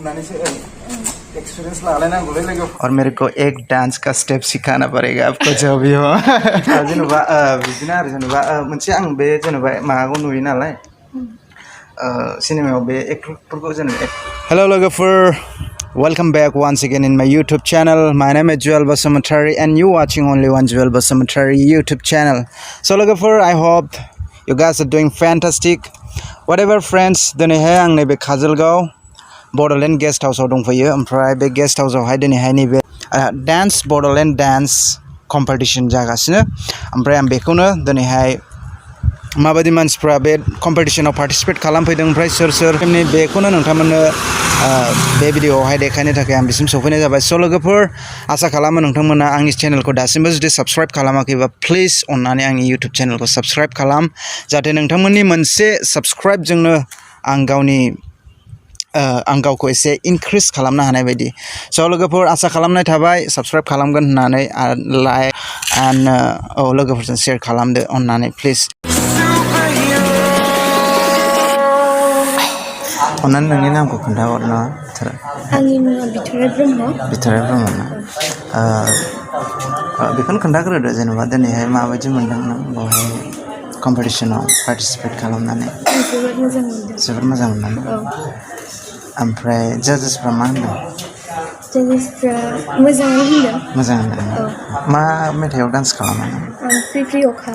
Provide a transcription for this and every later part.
Experience ला लेना बोले लगे और मेरे को एक डांस का स्टेप सिखाना पड़ेगा आपको जो भी हो जेनेबा बिदिनो आरो जेनेबा मोनसे आं बे जेनेबा माबाखौ नुयो नालाय सिनेमायाव बे एक्टरफोरखौ जेनेबा हेलो लोगोफोर welcome back once again in my YouTube channel. My name is Juwel Basumatary and you watching only one Juwel Basumatary YouTube channel. So logofor, I hope you guys are doing fantastic. Whatever friends, दिनैहाय आं नैबे Kajalgaon Bodoland guest हाउसाव दंफैयो ओमफ्राय बे guest हाउसावहाय दिनैहाय नैबे dance Bodoland dance competition जागासिनो ओमफ्राय आं बेखौनो दिनैहाय माबायदि मानसिफ्रा बे कम्पिटिशनाव पार्टिसिपेट खालामफैदों ओमफ्राय सोर सोर बेखौनो नोंथांमोननो बे भिडिअआवहाय देखायनो थाखाय आं बिसिम सफैनाय जाबाय स' लोगोफोर आसा खालामो नोंथांमोना आंनि चेनेलखौ दासिमबो जुदि साबस्क्राइब खालामाखैबा प्लिज अननानै आंनि इउटुब चेनेलखौ साबस्क्राइब खालाम जाहाथे नोंथांमोननि मोनसे साबस्क्राइबजोंनो आं गावखौ एसे इनक्रिज खालामनो हानाय बायदि स' लोगोफोर आसा खालामनाय थाबाय साबस्क्राइब खालामगोन होननानै लाइक एन्ड लोगोफोरजों शेयार खालामदो अननानै प्लिज अननानै नोंनि नामखौ खोन्थाहरनो आंनि मुङा बिथराइ ब्रह्म ना बेखौनो खोन्थाग्रोदो जेनेबा दिनैहाय माबायदि मोनदों नों बेवहाय कम्पिटिशनाव पार्टिसिपेट खालामनानै जोबोद मोजां मोनदों ओमफ्राय जाजेसफ्रा मा होनदों जाजेसफ्रा मोजां होनदों मा मेथाइआव डान्स खालामो नों फ्रि फ्रि अखा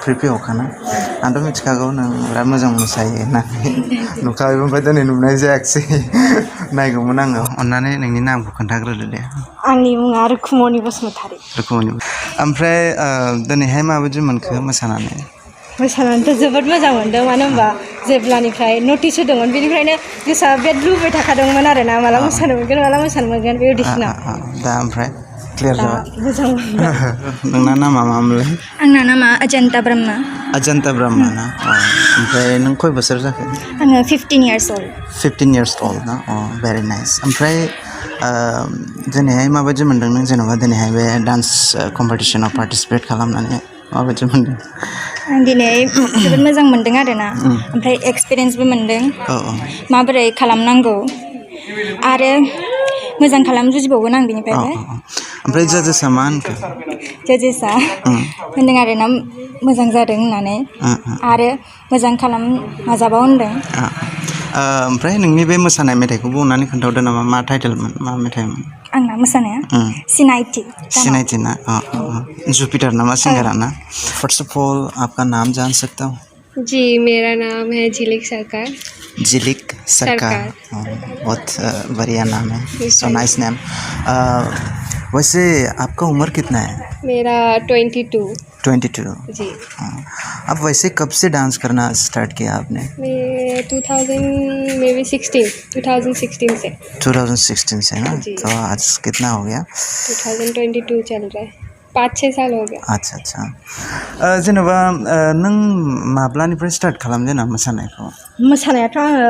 फ्रि फ्रि अखा ना आंथ' मिथिखागौ नों बिराद मोजां मोसायो होननानै नुखाबायबो ओमफ्राय दिनै नुनाय जायाखिसै नायगौमोन आङो अननानै नोंनि नामखौ खोन्थाग्रोदो दे आंनि मुङा रुक्मनि बसुमतारी ओमफ्राय दिनैहाय माबायदि मोनखो मोसानानैथ' जोबोद मोजां मोनदों मानो होनबा जेब्लानिफ्राय नटिस होदोंमोन बेनिफ्रायनो गोसोआ बिराद लुबैबाय थाखादोंमोन आरो ना माला मोसानो मोनगोन बे अडिशनाव दा ओमफ्राय क्लियार जाबाय मोजां मोनदों नोंना नामा मामोनलाय आंना नामा अजन्ता ब्रह्म ना ओमफ्राय नों खय बोसोर जाखो आङो 15 years old ना भेरि नाइस ओमफ्राय दिनैहाय माबायदि मोनदों नों जेनेबा दिनैहाय बे डान्स कम्पिटिशनाव पार्टिसिपेट खालामनानै माबायदि मोनदों आं दिनै जोबोद मोजां मोनदों आरो ना ओमफ्राय एक्सपिरियेन्सबो मोनदों माबोरै खालामनांगौ आरो मोजां खालाम जुजिबावगोन आं बिनिफ्रायबो ओमफ्राय जाजेसआ मा होनखो जाजेसआ होनदों आरो ना मोजां जादों होननानै आरो मोजां खालाम नाजाबाव होनदों ओमफ्राय नोंनि बे मोसानाय मेथाइखौ बुंनानै खोन्थाहरदो नामा मा टाइटेलमोन मा मेथाइमोन आंना मोसानाया सिनायथि ना जुपिटर नामा सिंगारा ना फर्स्ट ऑफ ऑल आपका नाम जान सकता हूँ जी मेरा नाम है झिलिक सरकार बहुत बढ़िया नाम है सो नाइस नेम वैसे आपका उम्र कितना है मेरा 22 जी अब वैसे कब से डांस करना स्टार्ट किया आपने 2016 से ना तो आज कितना हो गया 2022 चल रहा है 5-6 साल हो गया अच्छा जेनेबा नों माब्लानिफ्राय स्टार्ट खालामजेना मोसानायाथ' आङो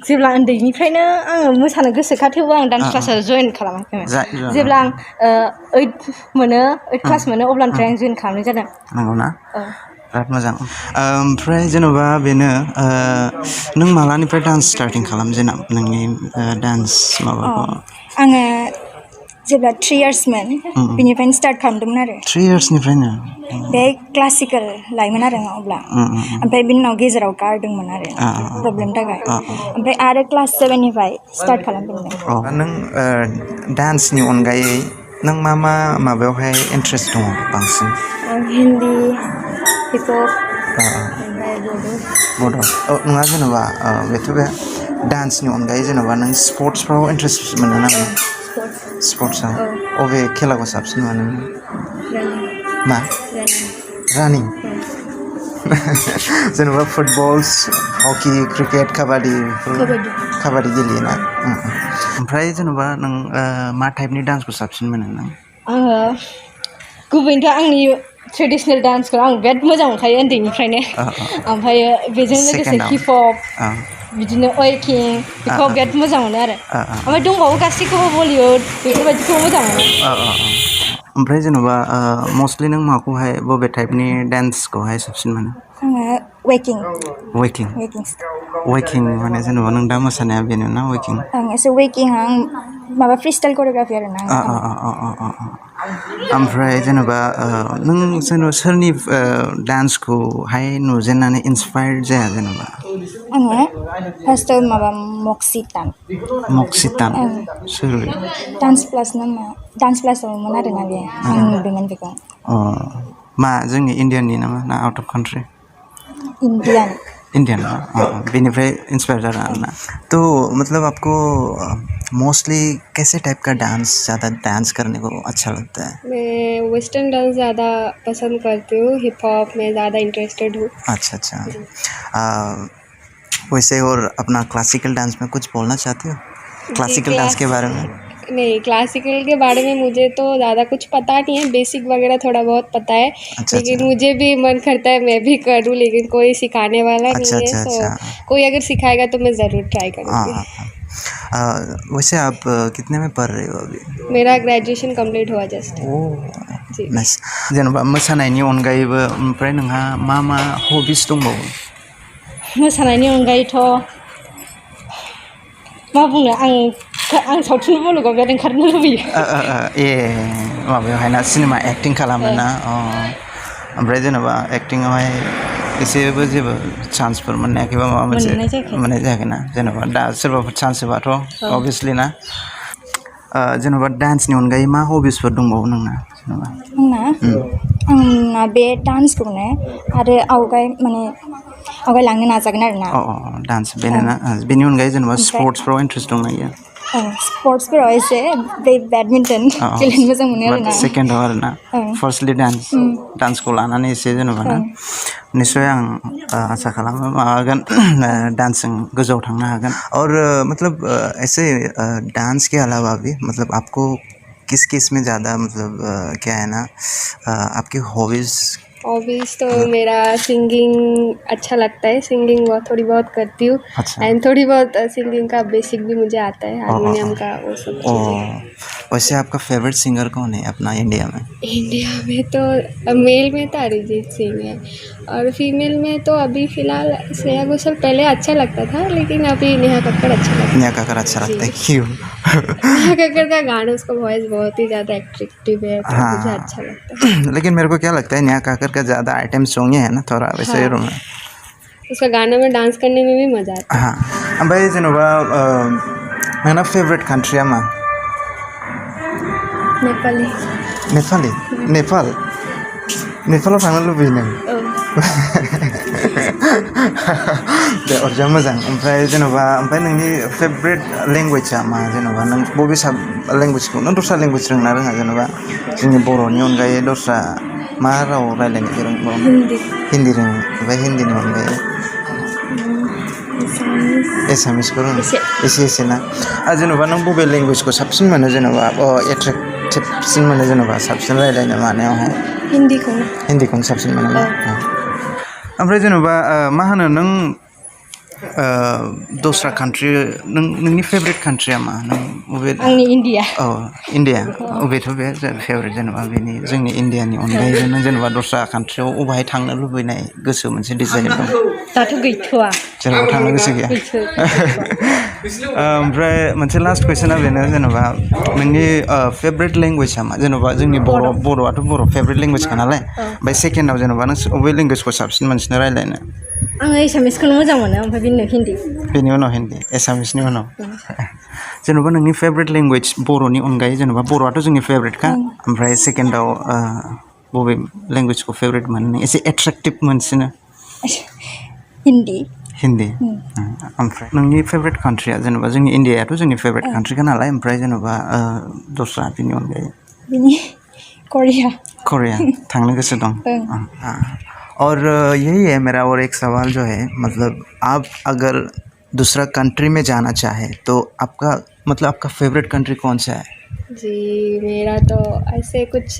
जेब्ला उन्दैनिफ्रायनो आङो मोसानो गोसोखा थेवबो आं डान्स क्लासाव जइन खालामाखैमोन जेब्ला आं 8 क्लास मोनो अब्लानिफ्राय आं जइन खालामनाय जादों नंगौना बिराद मोजां ओमफ्राय जेनेबा बेनो नों मालानिफ्राय डान्स स्टार्टिं खालामजेना नोंनि डान्स माबाखौ आङो जेब्ला 3 yearsमोन बिनिफ्रायनो स्टार्ट खालामदोंमोन आरो 3 yearsनिफ्रायनो बे क्लासिकेल लायोमोन आरो अब्ला ओमफ्राय बिनि उनाव गेजेराव गारदोंमोन आरो प्रब्लेमनि थाखाय ओमफ्राय आरो क्लास 7निफ्राय स्टार्ट खालामदोंमोन नों डान्सनि अनगायै नों मा माबायावहाय इन्ट्रेस्ट दङ बांसिन हिन्दी हिप हप बड' नङा जेनेबा बेथ' बे डान्सनि अनगायै जेनेबा नों स्पर्ट्सफ्राव इन्ट्रेस्ट मोनो ना स्पर्ट्सआव अबे खेलाखौ साबसिन मोनो मा रानिं जेनेबा फुटबल हकि क्रिकेट काबादि गेलेयोना ओमफ्राय जेनेबा नों मा टाइपनि डान्सखौ साबसिन मोनो नों आङो गुबैनोथ' आंनि ट्रेडिसनेल डान्सखौ आं बिराद मोजां मोनखायो उन्दैनिफ्रायनो ओमफ्राय बेजों लोगोसे हिप हप बिदिनो वेकिं बेखौ बिराद मोजां मोनो आरो ओमफ्राय दंबावो गासैखौबो बलिउड बेफोरबायदिखौ मोजां मोनो ओमफ्राय जेनेबा मस्टलि नों माखौहाय बबे टाइपनि डान्सखौहाय साबसिन मोनो आङो waking waking waking माने जेनेबा नों दा मोसानाया बेनो ना waking आं एसे waking आं माबा freestyle choreography आरो ना ओमफ्राय जेनेबा नों जेनेबा सोरनि डान्सखौहाय नुजेननानै इन्सपायार्ड जाया जेनेबा आङो फार्स्टआव माबा मक्सितान सोर डान्स प्लास नामा डान्स प्लासावमोन आरोना बे आं नुदोंमोन बेखौ मा जोंनि इण्डियाननि नामा ना आउट अफ कान्ट्रि इंडियन बेनिफ्राय इंस्पायर जाना ना तो मतलब आपको मोस्टली कैसे टाइप का डांस ज़्यादा डांस करने को अच्छा लगता है मैं वेस्टर्न डांस ज़्यादा पसंद करती हूँ हिप हॉप में ज़्यादा इंटरेस्टेड हूँ अच्छा वैसे और अपना क्लासिकल डांस में कुछ बोलना चाहते हो क्लासिकल डांस के बारे में नहीं क्लासिकल के बारे में मुझे तो ज़्यादा कुछ पता नहीं है बेसिक वगैरह थोड़ा बहुत पता है लेकिन मुझे भी मन करता है मैं भी करूँ लेकिन कोई सिखाने वाला नहीं है तो कोई अगर सिखाएगा तो मैं ज़रूर ट्राई करूँगी वैसे आप कितने में पढ़ रहे हो अभी मेरा ग्रेजुएशन कंप्लीट हुआ जस्ट नाइस जेनेबा मोसानायनि अनगायैबो ओमफ्राय नोंहा मा हबिस दंबावो मोसानायनि अनगायैथ' मा बुंनो आं सावथुन मुलुगाव बिराद ओंखारनो लुबैयो माबायावहाय ना सिनेमा एक्टिं खालामो ना ओमफ्राय जेनेबा एक्टिंआवहाय एसेबो जेबो चान्सफोर मोननायाखैबा माबा मोनसे मोननाय जायाखै ना जेनेबा दा सोरबाफोर चान्स होबाथ' अभियासलि ना जेनेबा डान्सनि अनगायै मा हबिसफोर दंबावो नोंना जेनेबा आंना बे डान्सखौनो आरो आवगायलांनो नाजागोन आरो ना डान्स बेनो ना बेनि अनगायै जेनेबा स्पर्ट्सफ्राव इन्ट्रेस्ट दंना गैया स्पर्ट्सफोराव एसे बे बेडमिन्टन गेलेनो मोजां मोनो आरोना सेकेन्डआव आरोना फार्स्टलि डान्सखौ लानानै एसे जेनेबा ना निश्चय आं आसा खालामो माबागोन डान्सजों गोजौआव थांनो हागोन और मतलब ऐसे डांस के अलावा भी मतलब आपको किस में ज़्यादा मतलब क्या है ना आपकी हॉबीज़ तो मेरा सिंगिंग अच्छा लगता है सिंगिंग थोड़ी बहुत करती हूँ एंड थोड़ी बहुत सिंगिंग का बेसिक भी मुझे आता है हारमोनियम का वो सब वैसे आपका फेवरेट सिंगर कौन है अपना इंडिया में तो मेल में तो अरिजीत सिंह है और फीमेल में तो अभी फ़िलहाल श्रेया घोषाल पहले अच्छा लगता था लेकिन अभी नेहा कक्कड़ अच्छा लगता है क्यों नेहा कक्कड़ का गाना उसका वॉइस बहुत ही ज़्यादा एट्रैक्टिव है तो मुझे अच्छा लगता है लेकिन मेरे को क्या लगता है नेहा कक्कड़ का ज़्यादा आइटम सॉन्ग है ना थोड़ा वैसे उसका गाना में डांस करने में भी मज़ा आता है भाई जेनेबा नोंना फेवरेट कान्ट्रिया मा नेपालाव थांनो लुबैयो नों दे अरजा मोजां ओमफ्राय जेनेबा नोंनि फेभरेट लेंगुवेजआ मा जेनेबा नों बबे लेंगुवेजखौ नों दस्रा लेंगुवेज रोंना रोङा जेनेबा जोंनि बर'नि अनगायै दस्रा मा राव रायलायनो गोरों हिन्दी रोङो ओमफ्राय हिन्दीनि अनगायै एसामिसखौ रोङो एसे ना जेनेबा नों बबे लेंगुवेजखौ साबसिन मोनो जेनेबा एट्रेक्टिभसिन मोनो जेनेबा साबसिन रायलायनो मानायावहाय हिन्दीखौनो साबसिन मोनो ओमफ्राय जेनेबा मा होनो नों दस्रा कान्ट्रि नोंनि फेभरेट कान्ट्रिया मा नों बबे आंनि इण्डिया इण्डिया बबेथ' बे फेभरेट जेनेबा बेनि जोंनि इण्डियानि अनगायैबो नों जेनेबा दस्रा कान्ट्रियाव बबेहाय थांनो लुबैनाय गोसो मोनसे डिजाइन दं दाथ' गैथ'वा जेनेबा थांनो गोसो गैया ओमफ्राय मोनसे लास्ट कुइसना बेनो जेनेबा नोंनि फेभरेट लेंगुवेजआ मा जेनेबा जोंनि बर'आथ' बर' फेभरेट लेंगुवेजखा नालाय ओमफ्राय सेकेन्डआव जेनेबा नों बबे लेंगुवेजखौ साबसिन मोनसिनो रायलायनो आङो एसामिसखौनो मोजां मोनो ओमफ्राय बेनि उनाव हिन्दी एसामिसनि उनाव जेनेबा नोंनि फेभरेट लेंगुवेज बर'नि अनगायै जेनेबा बर'आथ' जोंनि फेभरेटखा ओमफ्राय सेकेन्डआव बबे लेंगुवेजखौ फेभरेट मोनो एसे एट्रेक्टिभ मोनसिनो हिन्दी ओमफ्राय नोंनि फेभरेट कान्ट्रिया जेनेबा जोंनि इण्डियायाथ' जोंनि फेभरेट कान्ट्रिखा नालाय ओमफ्राय जेनेबा दस्रा बेनि अनगायै कोरिया थांनो गोसो दं और यही है मेरा और एक सवाल जो है मतलब आप अगर दूसरा कंट्री में जाना चाहे तो आपका फेवरेट कंट्री कौन सा है जी मेरा तो ऐसे कुछ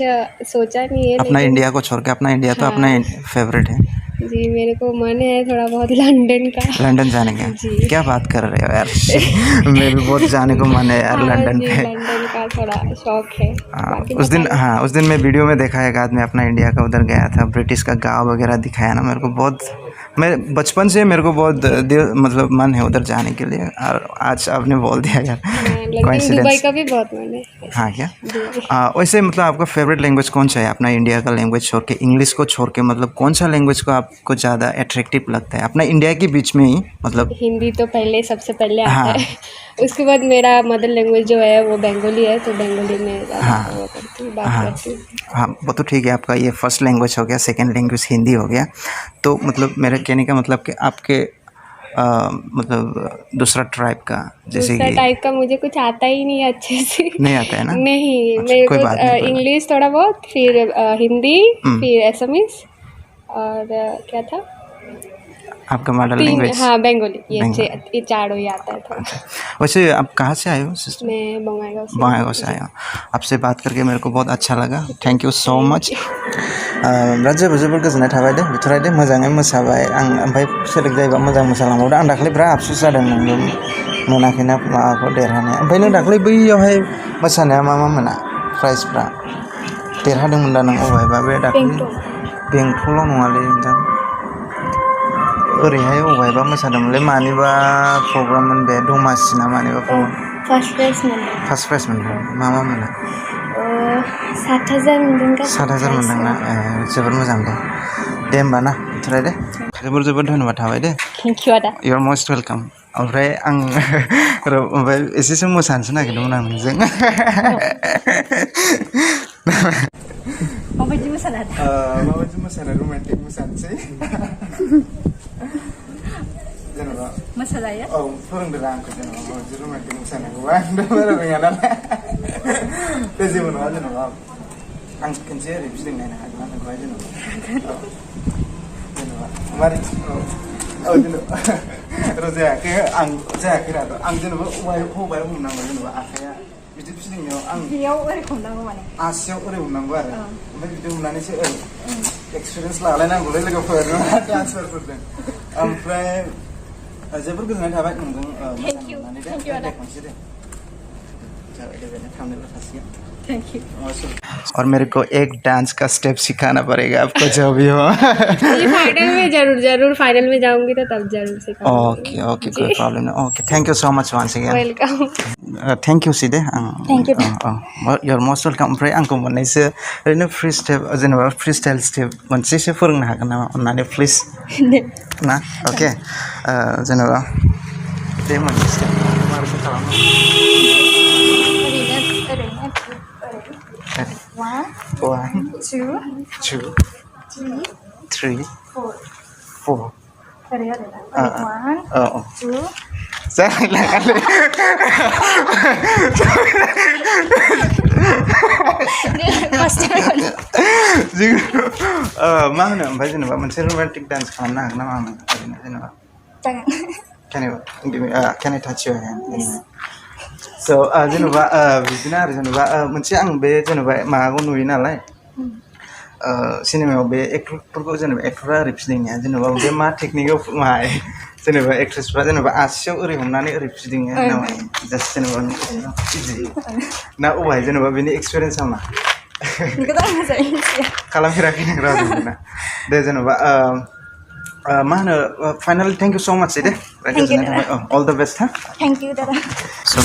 सोचा नहीं है अपना इंडिया को छोड़ के अपना इंडिया तो अपना फेवरेट है जी मेरे को मन है थोड़ा बहुत लंदन जाने का क्या बात कर रहे हो यार मेरे भी बहुत जाने को मन है यार लंदन का थोड़ा शौक है उस दिन मैं वीडियो में देखा एक आदमी अपना इंडिया का उधर गया था ब्रिटिश का गाँव वगैरह दिखाया ना मेरे को बहुत मैं बचपन से मेरे को बहुत दिल मतलब मन है उधर जाने के लिए और आज आपने बोल दिया यार लेकिन दुबई का भी बहुत मन है। हाँ क्या वैसे मतलब आपका फेवरेट लैंग्वेज कौन सा है अपना इंडिया का लैंग्वेज छोड़ के इंग्लिश को छोड़ के मतलब कौन सा लैंग्वेज को आपको ज़्यादा अट्रैक्टिव लगता है अपना इंडिया के बीच में ही मतलब हिंदी तो पहले सबसे पहले आता हाँ। है उसके बाद मेरा मदर लैंग्वेज जो है वो बंगाली है तो बंगाली में हाँ। बात करती हूँ। हाँ वो तो ठीक है आपका ये फर्स्ट लैंग्वेज हो गया सेकंड लैंग्वेज हिंदी हो गया तो मतलब मेरे कहने का मतलब कि आपके मतलब दूसरा ट्राइब का जैसे दूसरा कि टाइप का मुझे कुछ आता ही नहीं है अच्छे से। नहीं आता है ना नहीं अच्छा, मेरे कोई को बात नहीं, कोई इंग्लिश थोड़ा बहुत फिर हिंदी फिर असमीज और क्या था आपका मदर तीन लैंग्वेज हाँ बंगाली बंगाली। ये चारों ही आता है थोड़ा। अच्छा वैसे आप कहाँ से आए हो सिस्टर मैं बंगाल से आए हो आपसे बात करके मेरे को बहुत अच्छा लगा थैंक यू सो मच बिराद जोबोर गोजोननाय थाबाय दे बिथराय दे मोजाङै मोसाबाय आं ओमफ्राय सेलेक्ट जायोबा मोजां मोसालांबावदो आं दाखालि बिराद आफसुस जादों नोंबो मोनाखैना माबाखौ देरहानाया ओमफ्राय नों दाखालि बैयावहाय मोसानाया मा मोना प्राइजफ्रा देरहादोंमोन दा नों अबेहायबा बे दाखालि बेंटलाव नङालै नोंथां ओरैहाय अबेहायबा मोसादोंमोनलै मानिबा प्रग्राममोन बे दमासि ना मानिबा प्रग्राम फार्स्ट प्राइज मोनदों फार्स्ट प्राइज मोनदों मा मोनो 7,000 मोनदों गासै 7,000 मोनदोंना जोबोद मोजां दे होमबा ना बिथराय दे जोबोद धन्यबाद थाबाय दे थेंक इउ आदा इउ आर मस्ट वेलकाम ओमफ्राय आं ओमफ्राय एसेसो मोसानोसो नागिरदोंमोन आं नोंजों माबायदि मोसानो माबायदि मोसानो रमान्टिक मोसानोसै जेनेबा मोसाजायो औ फोरोंदों आंखौ जेनेबा माबायदि रमान्टिक मोसानांगौबा आंथ' बारा रोङा नालाय दे जेबो नङा जेनेबा आं खनसे ओरै फिदिंनायनो हागोन ना नोंखौहाय जेनेबा जेनेबा मारै औ जेनेबा र' जायाखै आं जायाखै आं जेनेबा हबाय हमनांगौ जेनेबा आखाइया बिदि फिदिंनायाव आं बेयाव ओरै हमनांगौ माने आसियाव ओरै हमनांगौ आरो ओमफ्राय बिदि हमनानैसो ओरै एक्सपिरियेन्स लालायनांगौलै लोगोफोर डान्सारफोरजों ओमफ्राय जोबोर गोजोननाय थाबाय नोंजों मोसानानै खनसे दे जाबाय दे बेनो थांनोल' थासिगोन थैंक यू और मेरे को एक डांस का स्टेप सिखाना पड़ेगा आपको जो भी हो ये फाइनल में जरूर फाइनल में जाऊंगी तो तब जरूर सिखाऊंगी ओके कोई प्रॉब्लम नहीं okay thank you so much once again welcome thank you सिदे Thank you. You are most welcome ओमफ्राय आंखौ मोननैसो ओरैनो फ्री स्टेप जेनेबा फ्री स्टाइल स्टेप मोनसेसो फोरोंनो हागोन नामा अननानै प्लिज ना ओके जेनेबा बे मोनसे स्टेप माबोरै खालामो One, 2, 3, 4 One, two. Jangan kali. मा होनो ओमफ्राय जेनेबा मोनसे रमान्टिक डान्स खालामनो हागोन नामा आं ओरैनो जेनेबा can I touch your hand so जेनेबा बिदिनो आरो जेनेबा मोनसे आं बे जेनेबा माबाखौ नुयो नालाय सिनेमायाव बे एक्टरफोरखौ जेनेबा एक्टरा ओरै फिदिंनाया जेनेबा बे मा टेकनिकआव माय जेनेबा एक्ट्रेसफ्रा जेनेबा आसियाव ओरै हमनानै ओरै फिदिङो नामा जास्ट जेनेबा ना अबाय जेनेबा बेनि एक्सपिरियेन्सआ मा खालामफेराखै नों रावजोंबो ना दे जेनेबा मा होनो फाइनाली थेंक इउ सो माच दे गोजोननाय थाबाय अल द बेस्ट हा Thank you, Dada. So